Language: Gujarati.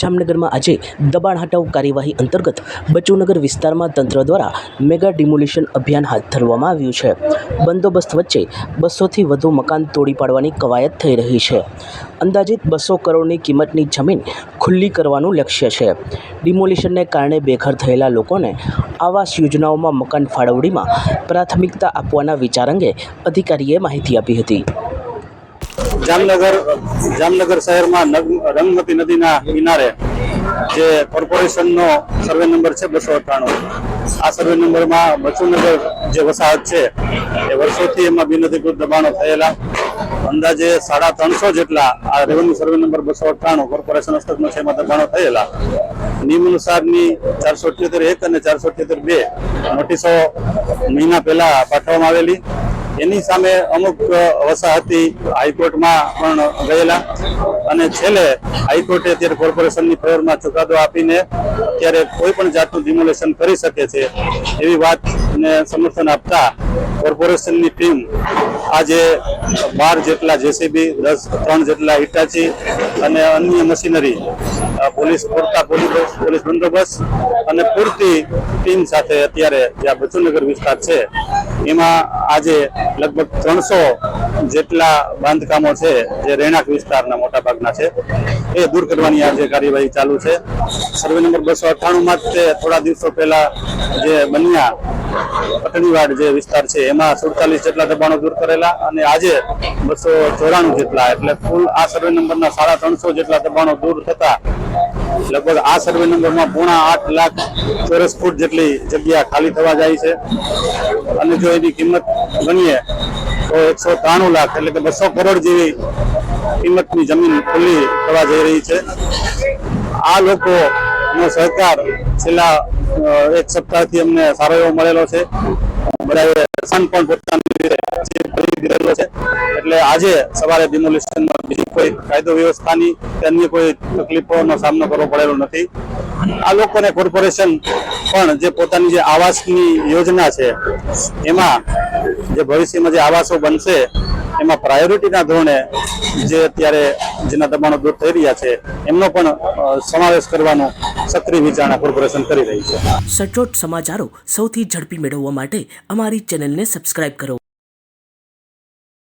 જામનગરમાં આજે દબાણ હટાવ કાર્યવાહી અંતર્ગત બચુનગર વિસ્તારમાં તંત્ર દ્વારા મેગા ડિમોલિશન અભિયાન હાથ ધરવામાં આવ્યું છે। બંદોબસ્ત વચ્ચે 200થી વધુ મકાન તોડી પાડવાની કવાયત થઈ રહી છે। અંદાજિત 200 કરોડની કિંમતની જમીન ખુલ્લી કરવાનું લક્ષ્ય છે। ડિમોલિશનને કારણે બેઘર થયેલા લોકોને આવાસ યોજનાઓમાં મકાન ફાળવણીમાં પ્રાથમિકતા આપવાના વિચાર અંગે અધિકારીએ માહિતી આપી હતી। જામનગર શહેરમાં રંગમતી નદીના કિનારે જે કોર્પોરેશનનો સર્વે નંબર છે 298, આ સર્વે નંબરમાં બચુનગર જે વસાહત છે એ વર્ષોથી એમાં બિનઅધિકૃત દબાણો થયેલા અંદાજે 350 જેટલા આ રેવન્યુ સર્વે નંબર 298 કોર્પોરેશન હસ્તકમાં છે, એમાં દબાણો થયેલા નિયમ અનુસારની 478(1) અને 478(2) નોટિસો મહિના પહેલા પાઠવવામાં આવેલી। એની સામે અમુક વસાહતી હાઈકોર્ટમાં પણ ગયેલા અને છેલ્લે હાઈકોર્ટે અત્યારે કોર્પોરેશનની ફેવરમાં ચુકાદો આપીને અત્યારે કોઈ પણ જાતનું ડિમોલેશન કરી શકે છે એવી વાતને સમર્થન આપતા કોર્પોરેશનની ટીમ આજે 12 જેટલા જેસીબી, 3 જેટલા હિટાચી અને અન્ય મશીનરી, પૂરતા પોલીસ બંદોબસ્ત અને પૂરતી ટીમ સાથે અત્યારે જે આ બચુનગર વિસ્તાર છે એમાં આજે લગભગ 300 જેટલા બાંધકામો છે જે રહેણાંક વિસ્તારના મોટાભાગના છે એ દૂર કરવાની આજે કાર્યવાહી ચાલુ છે। સર્વે નંબર 298માં જ થોડા દિવસો પહેલા જે બન્યા પટણીવાડ જે વિસ્તાર છે એમાં 47 જેટલા દબાણો દૂર કરેલા અને આજે 294 જેટલા, એટલે કુલ આ સર્વે નંબરના 350 જેટલા દબાણો દૂર થતા લગભગ આ સર્વે નંબરમાં 8.5 લાખ ચોરસ ફૂટ જેટલી જગ્યા ખાલી થવા જાય છે અને જો એની કિંમત ગણીએ તો 193 લાખ એટલે કે 200 કરોડ જેવી કિંમતની જમીન ખુલ્લી થવા જઈ રહી છે। આ લોકોનો સહકાર છેલ્લા એક સપ્તાહથી અમને સારો એવો મળેલો છે, બધાએ પણ પોતાની રીતે કરી દીધેલો છે, એટલે આજે સવારે ડિમોલિશનમાં બીજી કોઈ કાયદો વ્યવસ્થાની કે અન્ય કોઈ તકલીફોનો સામનો કરવો પડેલો નથી। આ લોકોને કોર્પોરેશન પણ જે પોતાની જે આવાસની યોજના છે એમાં જે ભવિષ્યમાં જે આવાસો બનશે એમાં પ્રાયોરિટીના ધોરણે જે અત્યારે જેના દબાણો દૂર થઈ રહ્યા છે એમનો પણ સમાવેશ કરવાનો સક્રિય વિચારણા કોર્પોરેશન કરી રહી છે। સચોટ સમાચારો સૌથી ઝડપી મેળવવા માટે અમારી ચેનલને સબસ્ક્રાઇબ કરો।